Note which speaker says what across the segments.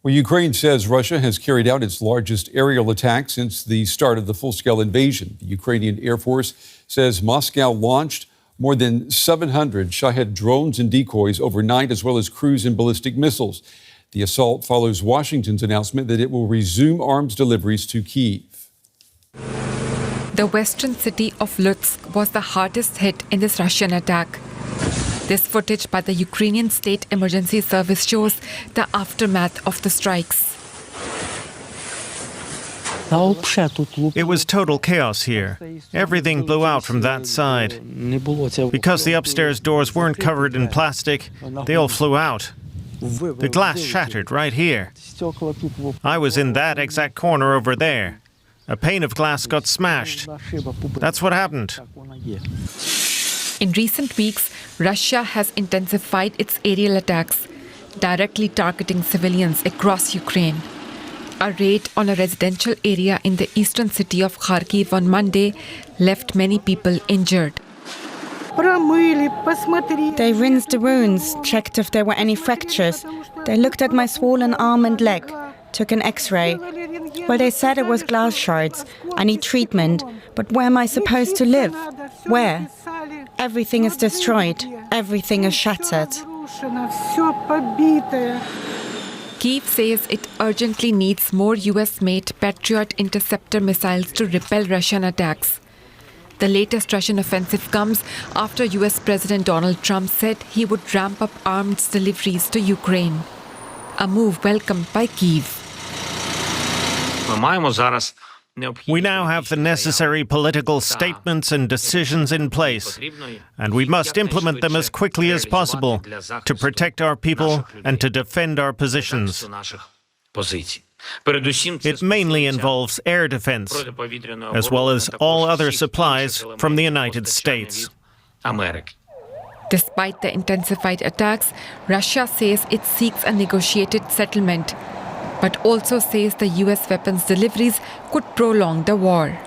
Speaker 1: Well, Ukraine says Russia has carried out its largest aerial attack since the start of the full-scale invasion. The Ukrainian Air Force says Moscow launched more than 700 Shahed drones and decoys overnight, as well as cruise and ballistic missiles. The assault follows Washington's announcement that it will resume arms deliveries to Kyiv.
Speaker 2: The western city of Lutsk was the hardest hit in this Russian attack. This footage by the Ukrainian State Emergency Service shows the aftermath of the strikes.
Speaker 3: It was total chaos here. Everything blew out from that side. Because the upstairs doors weren't covered in plastic, they all flew out. The glass shattered right here. I was in that exact corner over there. A pane of glass got smashed. That's what happened.
Speaker 2: In recent weeks, Russia has intensified its aerial attacks, directly targeting civilians across Ukraine. A raid on a residential area in the eastern city of Kharkiv on Monday left many people injured.
Speaker 4: They rinsed the wounds, checked if there were any fractures. They looked at my swollen arm and leg, took an X-ray. Well, they said it was glass shards. I need treatment. But where am I supposed to live? Where? Everything is destroyed. Everything is shattered.
Speaker 2: Kyiv says it urgently needs more US-made Patriot interceptor missiles to repel Russian attacks. The latest Russian offensive comes after US President Donald Trump said he would ramp up arms deliveries to Ukraine. A move welcomed by Kyiv.
Speaker 3: We now have the necessary political statements and decisions in place, and we must implement them as quickly as possible to protect our people and to defend our positions. It mainly involves air defense, as well as all other supplies from the United States.
Speaker 2: Despite the intensified attacks, Russia says it seeks a negotiated settlement, but also says the US weapons deliveries could prolong the war.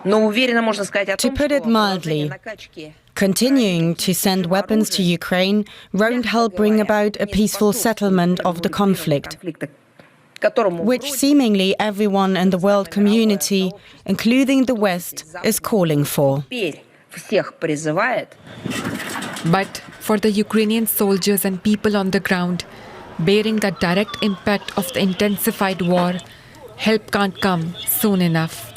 Speaker 4: To put it mildly, continuing to send weapons to Ukraine won't help bring about a peaceful settlement of the conflict, which seemingly everyone in the world community, including the West, is calling for.
Speaker 2: But for the Ukrainian soldiers and people on the ground, bearing the direct impact of the intensified war, help can't come soon enough.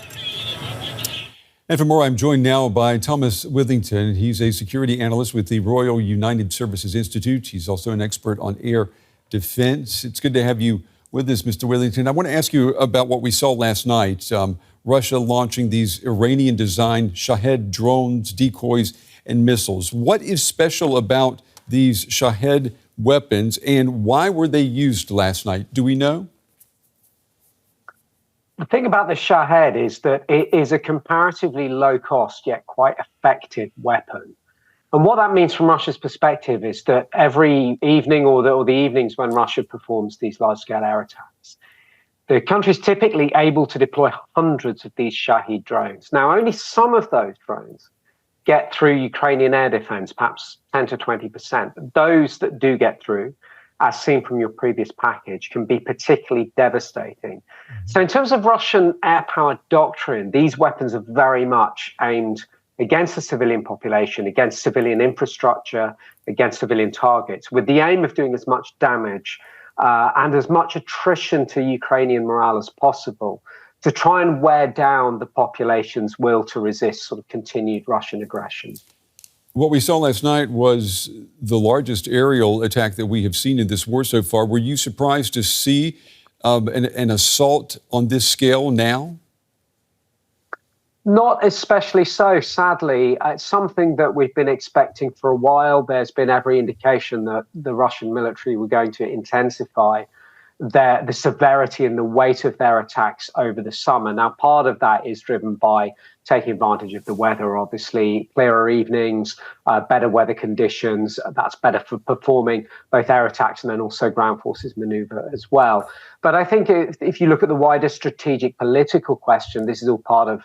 Speaker 1: And for more, I'm joined now by Thomas Withington. He's a security analyst with the Royal United Services Institute. He's also an expert on air defense. It's good to have you with us, Mr. Withington. I want to ask you about what we saw last night. Russia launching these Iranian-designed Shahed drones, decoys, and missiles. What is special about these Shahed weapons, and why were they used last night? Do we know?
Speaker 5: The thing about the Shahed is that it is a comparatively low-cost yet quite effective weapon. And what that means from Russia's perspective is that every evening or the evenings when Russia performs these large-scale air attacks, the country is typically able to deploy hundreds of these Shahed drones. Now, only some of those drones get through Ukrainian air defense, perhaps 10 to 20%. Those that do get through, as seen from your previous package, can be particularly devastating. So in terms of Russian air-powered doctrine, these weapons are very much aimed against the civilian population, against civilian infrastructure, against civilian targets, with the aim of doing as much damage and as much attrition to Ukrainian morale as possible, to try and wear down the population's will to resist sort of continued Russian aggression.
Speaker 1: What we saw last night was the largest aerial attack that we have seen in this war so far. Were you surprised to see an assault on this scale now?
Speaker 5: Not especially so, sadly. It's something that we've been expecting for a while. There's been every indication that the Russian military were going to intensify the severity and the weight of their attacks over the summer. Now, part of that is driven by taking advantage of the weather, obviously, clearer evenings, better weather conditions. That's better for performing both air attacks and then also ground forces maneuver as well. But I think if you look at the wider strategic political question, this is all part of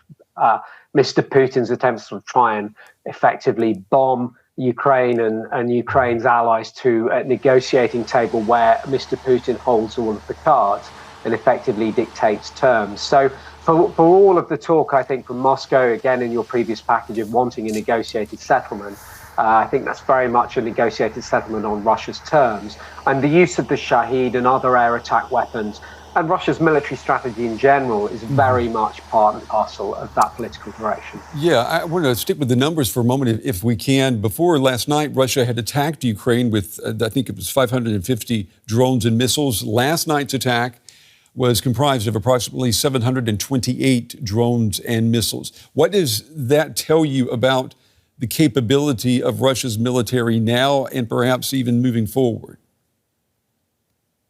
Speaker 5: Mr. Putin's attempts to try and effectively bomb Ukraine and Ukraine's allies to a negotiating table where Mr. Putin holds all of the cards and effectively dictates terms. So for all of the talk, I think, from Moscow, again, in your previous package of wanting a negotiated settlement, I think that's very much a negotiated settlement on Russia's terms. And the use of the Shahed and other air attack weapons and Russia's military strategy in general is very much part and parcel of that political direction.
Speaker 1: Yeah, I want to stick with the numbers for a moment, if we can. Before last night, Russia had attacked Ukraine with, I think it was 550 drones and missiles. Last night's attack was comprised of approximately 728 drones and missiles. What does that tell you about the capability of Russia's military now and perhaps even moving forward?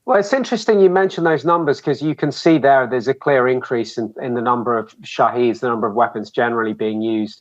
Speaker 5: Well, it's interesting you mention those numbers because you can see there's a clear increase in the number of Shaheds, the number of weapons generally being used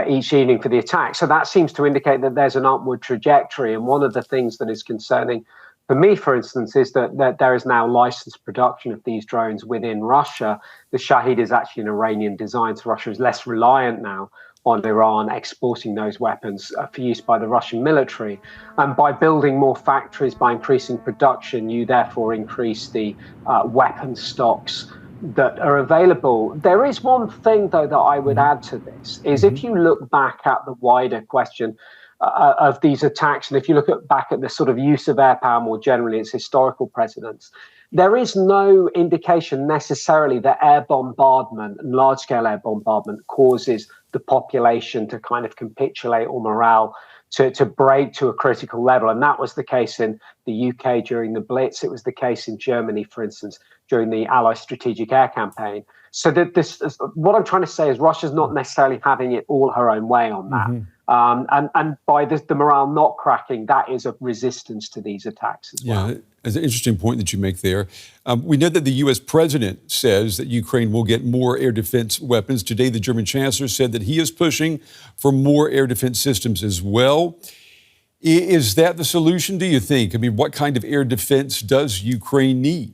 Speaker 5: each evening for the attack. So that seems to indicate that there's an upward trajectory. And one of the things that is concerning for me, for instance, is that there is now licensed production of these drones within Russia. The Shahed is actually an Iranian design, so Russia is less reliant now on Iran exporting those weapons for use by the Russian military. And by building more factories, by increasing production, you therefore increase the weapon stocks that are available. There is one thing, though, that I would add to this, is if you look back at the wider question of these attacks, and if you look back at the sort of use of air power more generally, its historical precedents, there is no indication necessarily that air bombardment and large-scale air bombardment causes the population to kind of capitulate or morale to break to a critical level. And that was the case in the UK during the Blitz. It was the case in Germany, for instance, during the Allied strategic air campaign. So that what I'm trying to say is Russia's not necessarily having it all her own way on that. And by the morale not cracking, that is a resistance to these attacks as well.
Speaker 1: Yeah, it's an interesting point that you make there. We know that the U.S. president says that Ukraine will get more air defense weapons. Today, the German chancellor said that he is pushing for more air defense systems as well. Is that the solution, do you think? I mean, what kind of air defense does Ukraine need?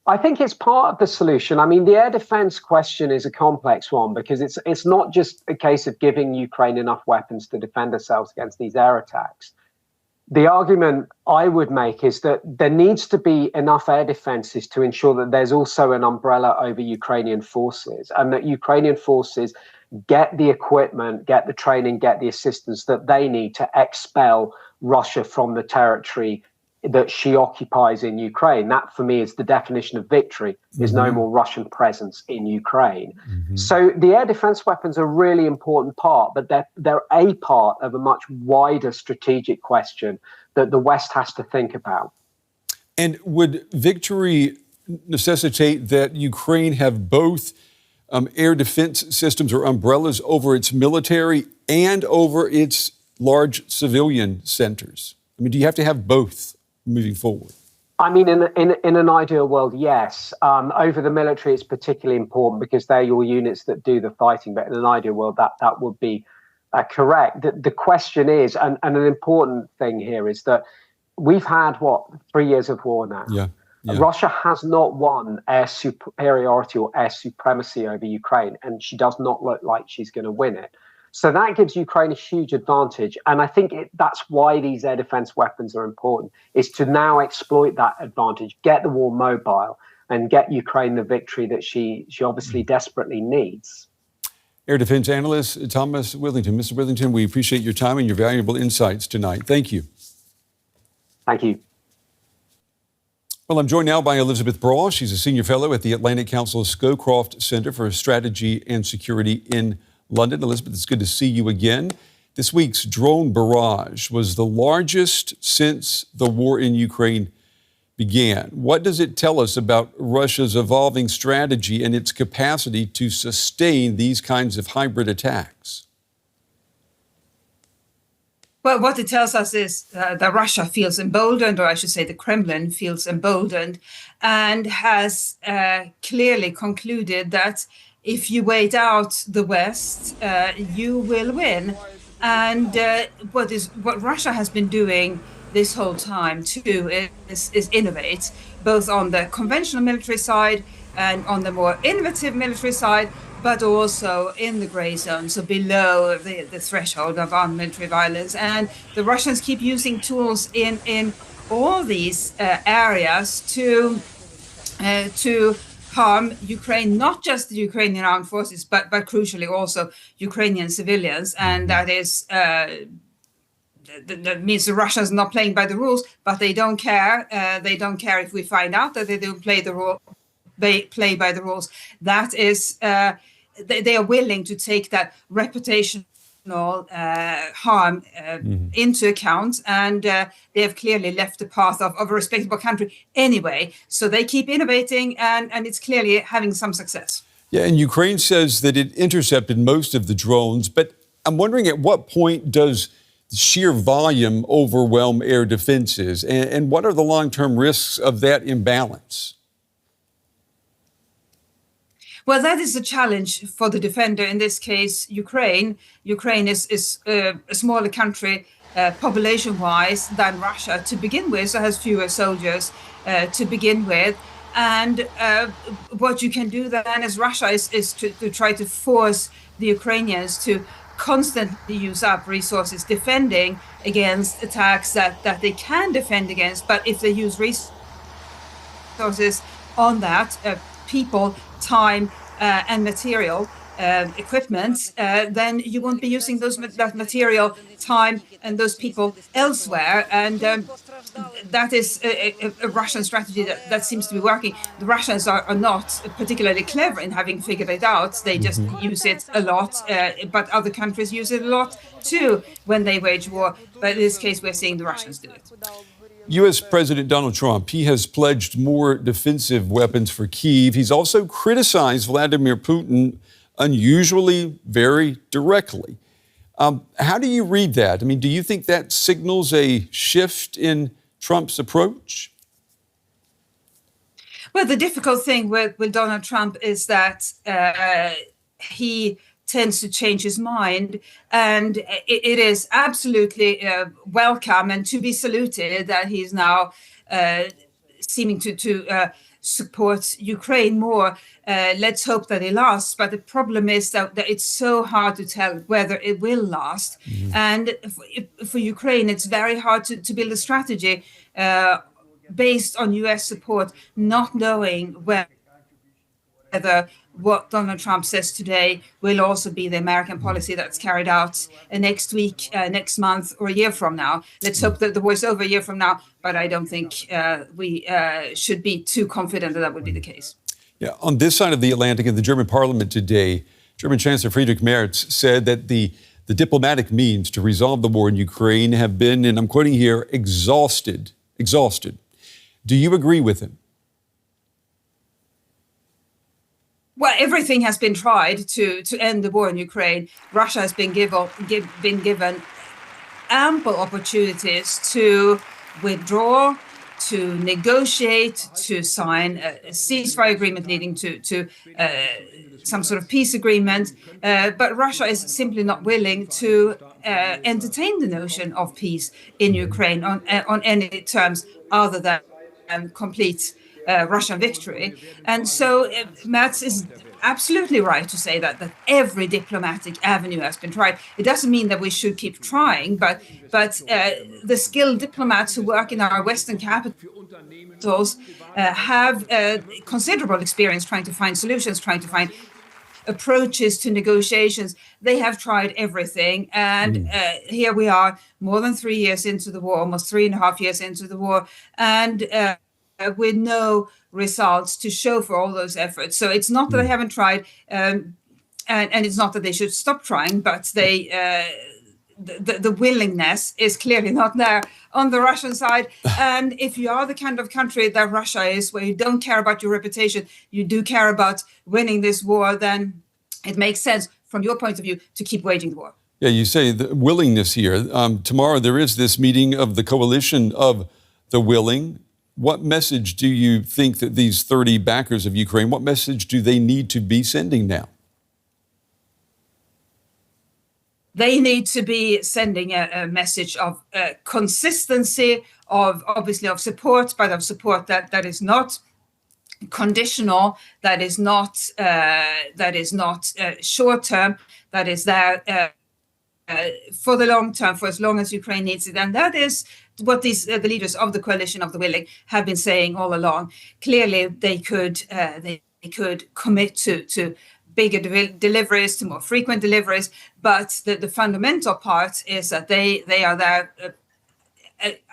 Speaker 5: I think it's part of the solution. I mean, the air defense question is a complex one because it's not just a case of giving Ukraine enough weapons to defend ourselves against these air attacks. The argument I would make is that there needs to be enough air defenses to ensure that there's also an umbrella over Ukrainian forces and that Ukrainian forces get the equipment, get the training, get the assistance that they need to expel Russia from the territory that she occupies in Ukraine. That, for me, is the definition of victory, is no more Russian presence in Ukraine. So the air defense weapons are a really important part, but they're a part of a much wider strategic question that the West has to think about.
Speaker 1: And would victory necessitate that Ukraine have both air defense systems or umbrellas over its military and over its large civilian centers? I mean, do you have to have both moving forward?
Speaker 5: I mean, in an ideal world, yes. Over the military, it's particularly important because they're your units that do the fighting. But in an ideal world, that would be correct. The question is, and an important thing here is that we've had, 3 years of war now.
Speaker 1: Yeah.
Speaker 5: Russia has not won air superiority or air supremacy over Ukraine, and she does not look like she's going to win it. So that gives Ukraine a huge advantage. And I think that's why these air defense weapons are important, is to now exploit that advantage, get the war mobile, and get Ukraine the victory that she obviously desperately needs.
Speaker 1: Air defense analyst Thomas Withington. Mr. Withington, we appreciate your time and your valuable insights tonight. Thank you.
Speaker 5: Thank you.
Speaker 1: Well, I'm joined now by Elisabeth Braw. She's a senior fellow at the Atlantic Council's Scowcroft Center for Strategy and Security in London. Elisabeth, it's good to see you again. This week's drone barrage was the largest since the war in Ukraine began. What does it tell us about Russia's evolving strategy and its capacity to sustain these kinds of hybrid attacks?
Speaker 6: Well, what it tells us is that Russia feels emboldened, or I should say the Kremlin feels emboldened, and has clearly concluded that if you wait out the West, you will win. And what Russia has been doing this whole time too is innovate, both on the conventional military side and on the more innovative military side, but also in the gray zone, so below the threshold of armed military violence. And the Russians keep using tools in all these areas to harm Ukraine, not just the Ukrainian armed forces, but crucially also Ukrainian civilians. And that is that means the Russians are not playing by the rules, but they don't care. They don't care if we find out that they don't play the rule. They play by the rules. That is, they are willing to take that reputational harm into account, and they have clearly left the path of a respectable country anyway. So they keep innovating, and it's clearly having some success.
Speaker 1: Yeah, and Ukraine says that it intercepted most of the drones, but I'm wondering at what point does the sheer volume overwhelm air defenses, and what are the long-term risks of that imbalance?
Speaker 6: Well, that is a challenge for the defender, in this case, Ukraine. Ukraine is a smaller country population-wise than Russia to begin with, so has fewer soldiers to begin with. And what you can do then as Russia is to try to force the Ukrainians to constantly use up resources defending against attacks that they can defend against. But if they use resources on that, people, time, and material, equipment, then you won't be using that material, time, and those people elsewhere. And that is a Russian strategy that seems to be working. The Russians are not particularly clever in having figured it out. They just use it a lot, but other countries use it a lot too when they wage war. But in this case, we're seeing the Russians do it.
Speaker 1: U.S. President Donald Trump, he has pledged more defensive weapons for Kyiv. He's also criticized Vladimir Putin unusually, very directly. How do you read that? I mean, do you think that signals a shift in Trump's approach?
Speaker 6: Well, the difficult thing with Donald Trump is that he tends to change his mind, and it is absolutely welcome and to be saluted that he's now seeming to support Ukraine more. Let's hope that it lasts. But the problem is that it's so hard to tell whether it will last. And for Ukraine, it's very hard to build a strategy based on US support, not knowing whether what Donald Trump says today will also be the American policy that's carried out next week, next month, or a year from now. Let's hope that the war is over a year from now, but I don't think we should be too confident that will be the case.
Speaker 1: Yeah, on this side of the Atlantic, in the German parliament today, German Chancellor Friedrich Merz said that the diplomatic means to resolve the war in Ukraine have been, and I'm quoting here, exhausted. Do you agree with him?
Speaker 6: Well, everything has been tried to end the war in Ukraine. Russia has been given ample opportunities to withdraw, to negotiate, to sign a ceasefire agreement leading to some sort of peace agreement. But Russia is simply not willing to entertain the notion of peace in Ukraine on any terms other than complete Russian victory. And so Merz is absolutely right to say that every diplomatic avenue has been tried. It doesn't mean that we should keep trying, but the skilled diplomats who work in our Western capitals have considerable experience trying to find solutions, trying to find approaches to negotiations. They have tried everything. And here we are, more than 3 years into the war, almost 3.5 years into the war, and with no results to show for all those efforts. So it's not that they haven't tried, and it's not that they should stop trying, but the willingness is clearly not there on the Russian side. And if you are the kind of country that Russia is, where you don't care about your reputation, you do care about winning this war, then it makes sense from your point of view to keep waging the war.
Speaker 1: Yeah, you say the willingness here. Tomorrow there is this meeting of the coalition of the willing. What message do you think that these 30 backers of Ukraine, what message do they need to be sending now?
Speaker 6: they need to be sending a message of consistency, of obviously of support, but of support that is not conditional, that is not short term, that is there for the long term, for as long as Ukraine needs it. And that is what these the leaders of the coalition of the willing have been saying all along. Clearly, they could commit to bigger deliveries, to more frequent deliveries, but the fundamental part is that they are there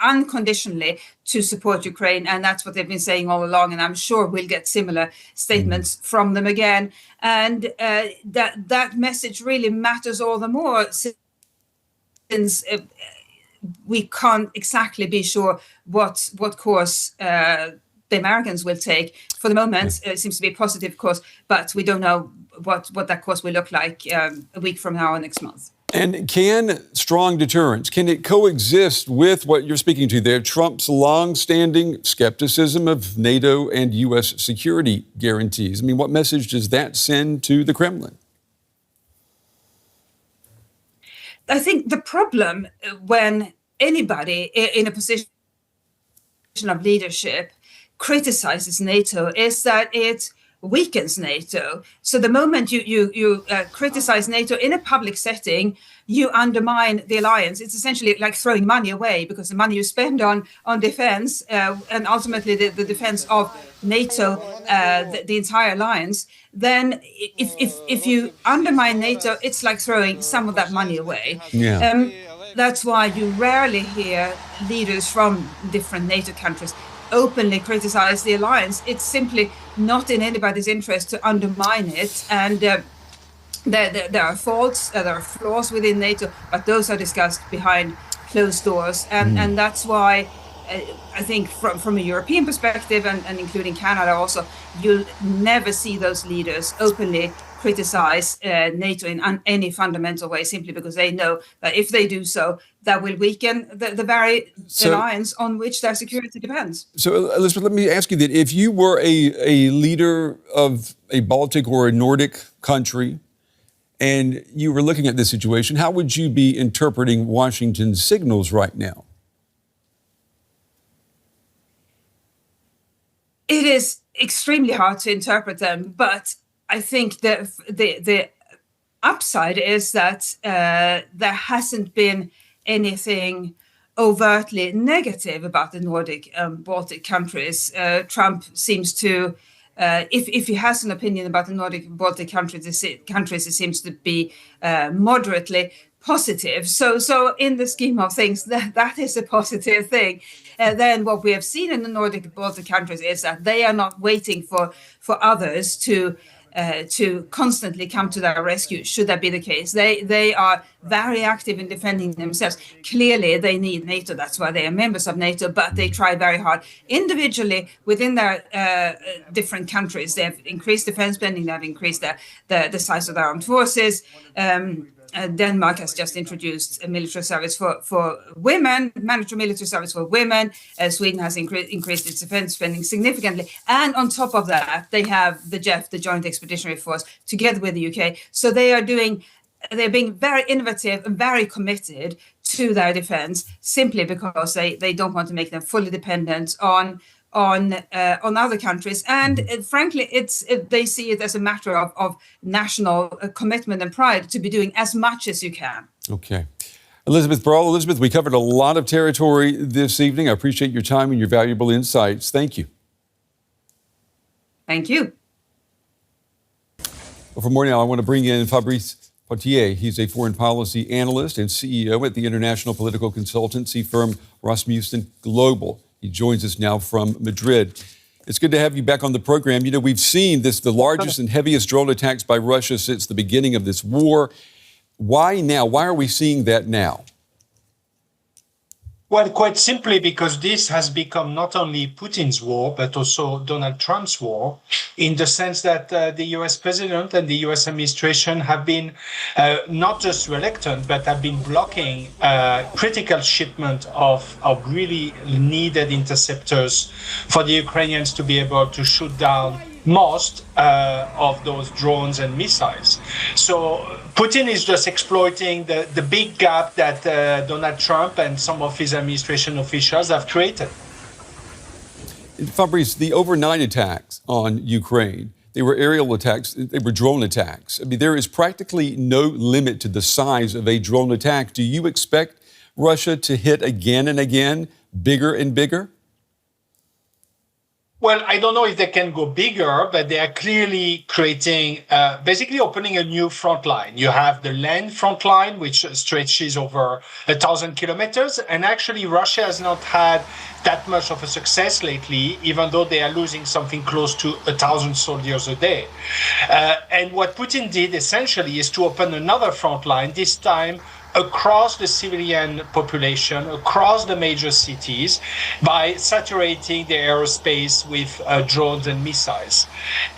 Speaker 6: unconditionally to support Ukraine, and that's what they've been saying all along. And I'm sure we'll get similar statements from them again. And that message really matters all the more since we can't exactly be sure what course the Americans will take. For the moment, it seems to be a positive course, but we don't know what that course will look like a week from now or next month.
Speaker 1: And can strong deterrence, can it coexist with what you're speaking to there, Trump's long-standing skepticism of NATO and U.S. security guarantees? I mean, what message does that send to the Kremlin?
Speaker 6: I think the problem when anybody in a position of leadership criticizes NATO is that it weakens NATO. So the moment you criticize NATO in a public setting, you undermine the alliance. It's essentially like throwing money away, because the money you spend on defense and ultimately the defense of NATO, the entire alliance, then if you undermine NATO, it's like throwing some of that money away.
Speaker 1: Yeah.
Speaker 6: That's why you rarely hear leaders from different NATO countries openly criticize the alliance. It's simply not in anybody's interest to undermine it. And there are faults, there are flaws within NATO, but those are discussed behind closed doors. And that's why I think from a European perspective, and including Canada also, you'll never see those leaders openly criticize NATO in any fundamental way, simply because they know that if they do so, that will weaken the very alliance on which their security depends.
Speaker 1: So, Elisabeth, let me ask you that. If you were a leader of a Baltic or a Nordic country, and you were looking at this situation, how would you be interpreting Washington's signals right now?
Speaker 6: It is extremely hard to interpret them, but I think the upside is that there hasn't been anything overtly negative about the Nordic Baltic countries. Trump seems to, if he has an opinion about the Nordic Baltic countries, it seems to be moderately positive. So in the scheme of things, that is a positive thing. Then what we have seen in the Nordic Baltic countries is that they are not waiting for others to constantly come to their rescue, should that be the case. They are very active in defending themselves. Clearly, they need NATO. That's why they are members of NATO, but they try very hard. Individually, within their different countries, they have increased defense spending, they have increased the size of their armed forces. Denmark has just introduced a military service for women, mandatory military service for women. Sweden has increased its defense spending significantly. And on top of that, they have the JEF, the Joint Expeditionary Force, together with the UK. So they're being very innovative and very committed to their defense, simply because they don't want to make them fully dependent on other countries. And frankly, they see it as a matter of national commitment and pride to be doing as much as you can.
Speaker 1: Okay. Elisabeth Braw. Elisabeth, we covered a lot of territory this evening. I appreciate your time and your valuable insights. Thank you.
Speaker 6: Thank you.
Speaker 1: Well, for more now, I want to bring in Fabrice Pothier. He's a foreign policy analyst and CEO at the international political consultancy firm Rasmussen Global. He joins us now from Madrid. It's good to have you back on the program. You know, we've seen the largest and heaviest drone attacks by Russia since the beginning of this war. Why now? Why are we seeing that now?
Speaker 7: Well, quite simply because this has become not only Putin's war, but also Donald Trump's war, in the sense that the US president and the US administration have been not just reluctant, but have been blocking critical shipment of really needed interceptors for the Ukrainians to be able to shoot down most of those drones and missiles. So Putin is just exploiting the big gap that Donald Trump and some of his administration officials have created.
Speaker 1: Fabrice, the overnight attacks on Ukraine, they were aerial attacks, they were drone attacks. I mean, there is practically no limit to the size of a drone attack. Do you expect Russia to hit again and again, bigger and bigger?
Speaker 7: Well, I don't know if they can go bigger, but they are clearly creating, basically opening a new front line. You have the land front line, which stretches over 1,000 kilometers. And actually, Russia has not had that much of a success lately, even though they are losing something close to 1,000 soldiers a day. And what Putin did essentially is to open another front line, this time across the civilian population, across the major cities, by saturating the aerospace with drones and missiles.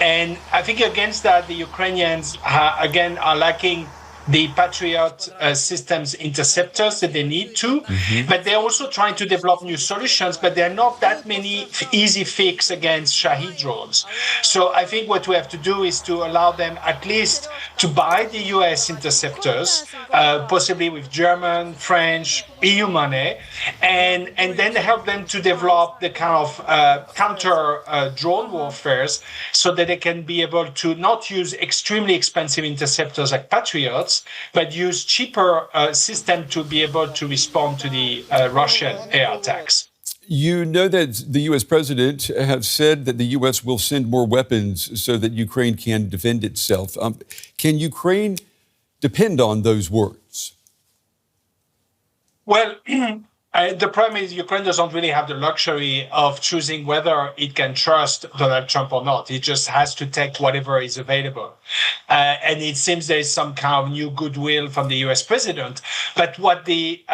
Speaker 7: And I think against that, the Ukrainians, again, are lacking the Patriot systems interceptors that they need to, but they're also trying to develop new solutions, but there are not that many easy fix against Shahed drones. So I think what we have to do is to allow them at least to buy the US interceptors, possibly with German, French, EU money, and then help them to develop the kind of counter drone warfares so that they can be able to not use extremely expensive interceptors like Patriots, but use cheaper system to be able to respond to the Russian air attacks.
Speaker 1: You know that the U.S. president has said that the U.S. will send more weapons so that Ukraine can defend itself. Can Ukraine depend on those words?
Speaker 7: Well, the problem is Ukraine doesn't really have the luxury of choosing whether it can trust Donald Trump or not. It just has to take whatever is available. And it seems there is some kind of new goodwill from the US president. But what the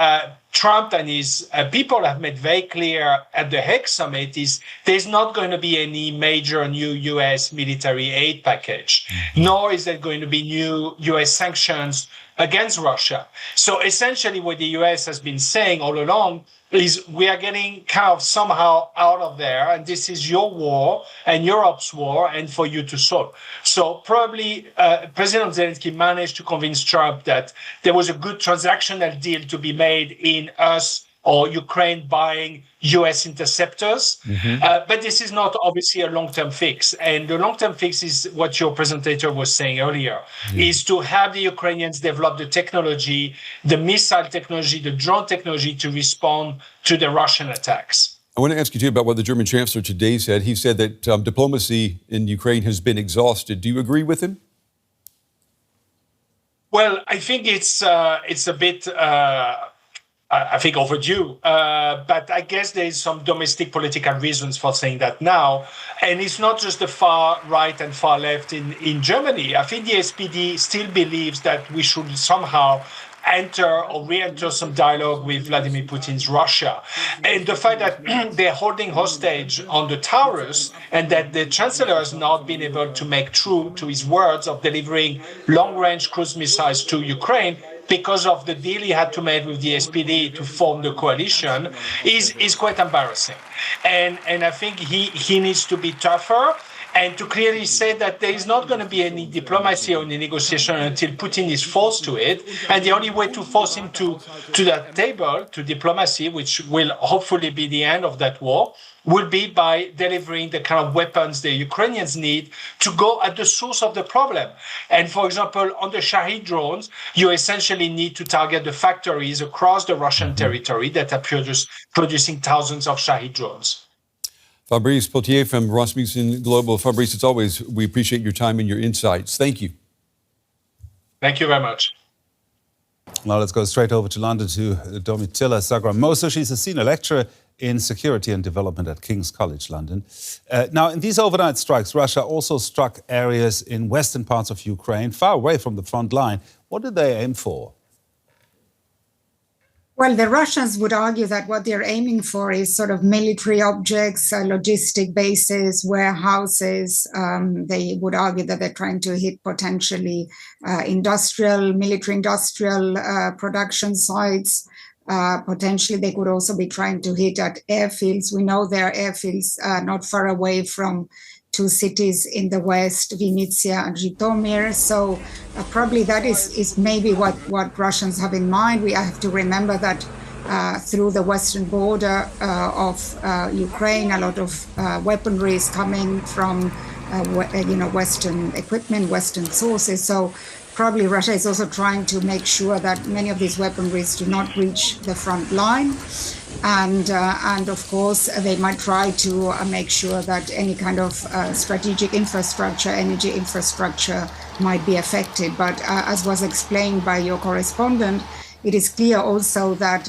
Speaker 7: Trump and his people have made very clear at the Hague summit is there's not going to be any major new US military aid package, nor is there going to be new US sanctions against Russia. So essentially what the US has been saying all along is we are getting kind of somehow out of there, and this is your war and Europe's war, and for you to solve. So probably President Zelensky managed to convince Trump that there was a good transactional deal to be made in us or Ukraine buying US interceptors. But this is not obviously a long-term fix. And the long-term fix is what your presenter was saying earlier, is to have the Ukrainians develop the technology, the missile technology, the drone technology to respond to the Russian attacks.
Speaker 1: I want to ask you, too, about what the German chancellor today said. He said that diplomacy in Ukraine has been exhausted. Do you agree with him?
Speaker 7: Well, I think it's a bit... I think overdue, but I guess there is some domestic political reasons for saying that now. And it's not just the far right and far left in Germany. I think the SPD still believes that we should somehow enter or re-enter some dialogue with Vladimir Putin's Russia. And the fact that they're holding hostage on the Taurus and that the chancellor has not been able to make true to his words of delivering long-range cruise missiles to Ukraine because of the deal he had to make with the SPD to form the coalition is quite embarrassing. And I think he needs to be tougher and to clearly say that there is not going to be any diplomacy or any negotiation until Putin is forced to it. And the only way to force him to that table, to diplomacy, which will hopefully be the end of that war, will be by delivering the kind of weapons the Ukrainians need to go at the source of the problem. And for example, on the Shahed drones, you essentially need to target the factories across the Russian territory that are producing thousands of Shahed drones.
Speaker 1: Fabrice Pothier from Rasmussen Global. Fabrice, as always, we appreciate your time and your insights. Thank you.
Speaker 7: Thank you very much.
Speaker 8: Now let's go straight over to London to Domitilla Sagramoso. She's a senior lecturer in security and development at King's College London. Now, in these overnight strikes, Russia also struck areas in western parts of Ukraine, far away from the front line. What did they aim for?
Speaker 9: Well, the Russians would argue that what they're aiming for is sort of military objects, logistic bases, warehouses. They would argue that they're trying to hit potentially military industrial production sites. Potentially, they could also be trying to hit at airfields. We know there are airfields not far away from two cities in the west, Vinnytsia and Zhytomyr. So probably that is maybe what Russians have in mind. We have to remember that through the western border of Ukraine, a lot of weaponry is coming from Western equipment, Western sources. So probably Russia is also trying to make sure that many of these weaponries do not reach the front line. And of course, they might try to make sure that any kind of strategic infrastructure, energy infrastructure might be affected. But as was explained by your correspondent, it is clear also that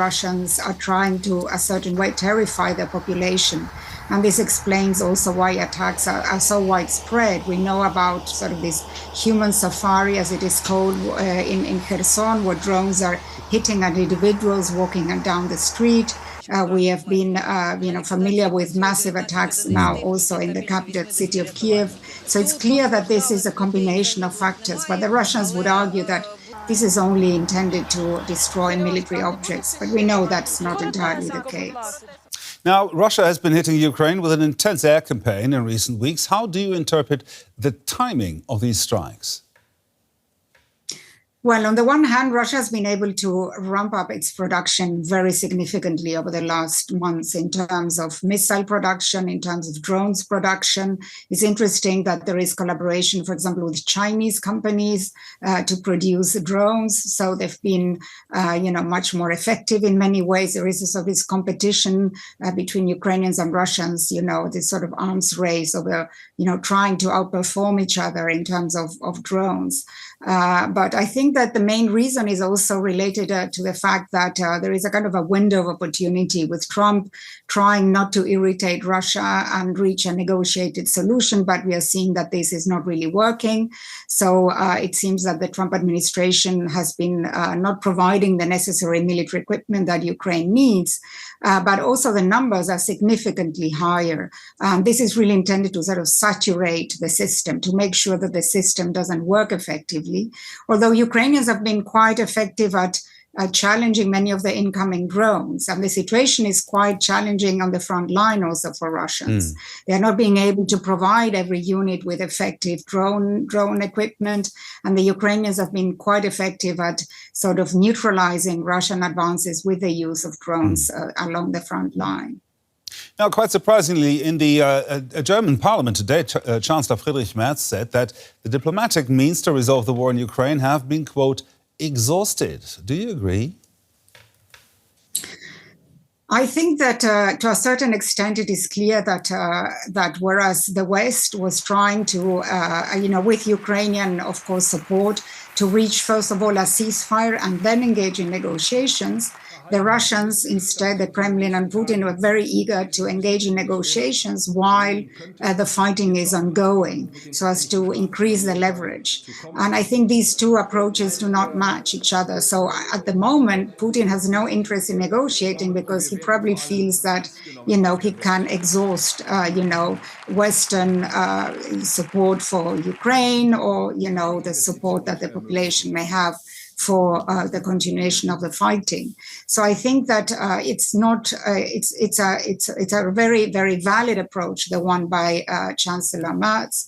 Speaker 9: Russians are trying to a certain way terrify their population. And this explains also why attacks are so widespread. We know about sort of this human safari, as it is called, in Kherson, where drones are hitting at individuals walking down the street. We have been, familiar with massive attacks now also in the capital city of Kyiv. So it's clear that this is a combination of factors. But the Russians would argue that this is only intended to destroy military objects. But we know that's not entirely the case.
Speaker 8: Now, Russia has been hitting Ukraine with an intense air campaign in recent weeks. How do you interpret the timing of these strikes?
Speaker 9: Well, on the one hand, Russia has been able to ramp up its production very significantly over the last months in terms of missile production, in terms of drones production. It's interesting that there is collaboration, for example, with Chinese companies to produce drones. So they've been, much more effective in many ways. There is sort of this competition between Ukrainians and Russians, this sort of arms race over, trying to outperform each other in terms of drones. But I think that the main reason is also related to the fact that there is a kind of a window of opportunity with Trump trying not to irritate Russia and reach a negotiated solution. But we are seeing that this is not really working. So it seems that the Trump administration has been not providing the necessary military equipment that Ukraine needs. But also the numbers are significantly higher. This is really intended to sort of saturate the system, to make sure that the system doesn't work effectively. Although Ukrainians have been quite effective at challenging many of the incoming drones. And the situation is quite challenging on the front line also for Russians. They are not being able to provide every unit with effective drone equipment. And the Ukrainians have been quite effective at sort of neutralizing Russian advances with the use of drones along the front line.
Speaker 8: Now, quite surprisingly, in the German parliament today, Chancellor Friedrich Merz said that the diplomatic means to resolve the war in Ukraine have been, quote, exhausted. Do you agree?
Speaker 9: I think that to a certain extent, it is clear that whereas the West was trying to, with Ukrainian, of course, support to reach, first of all, a ceasefire and then engage in negotiations, the Russians, instead, the Kremlin and Putin were very eager to engage in negotiations while the fighting is ongoing, so as to increase the leverage. And I think these two approaches do not match each other. So at the moment, Putin has no interest in negotiating because he probably feels that, he can exhaust, Western support for Ukraine or, the support that the population may have for the continuation of the fighting. So I think that it's a very, very valid approach, the one by Chancellor Merz,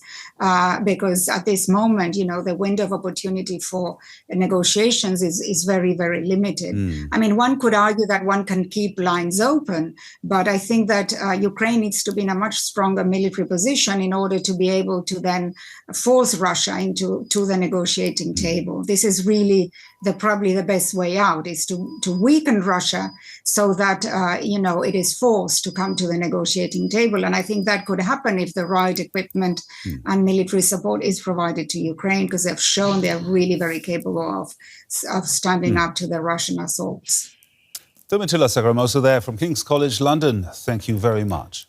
Speaker 9: because at this moment, the window of opportunity for negotiations is very, very limited. I mean, one could argue that one can keep lines open, but I think that Ukraine needs to be in a much stronger military position in order to be able to then force Russia to the negotiating table. This is really probably the best way out, is to weaken Russia so that, it is forced to come to the negotiating table. And I think that could happen if the right equipment and military support is provided to Ukraine, because they've shown they're really very capable of standing up to the Russian assaults.
Speaker 8: Domitilla Sagramoso there from King's College London. Thank you very much.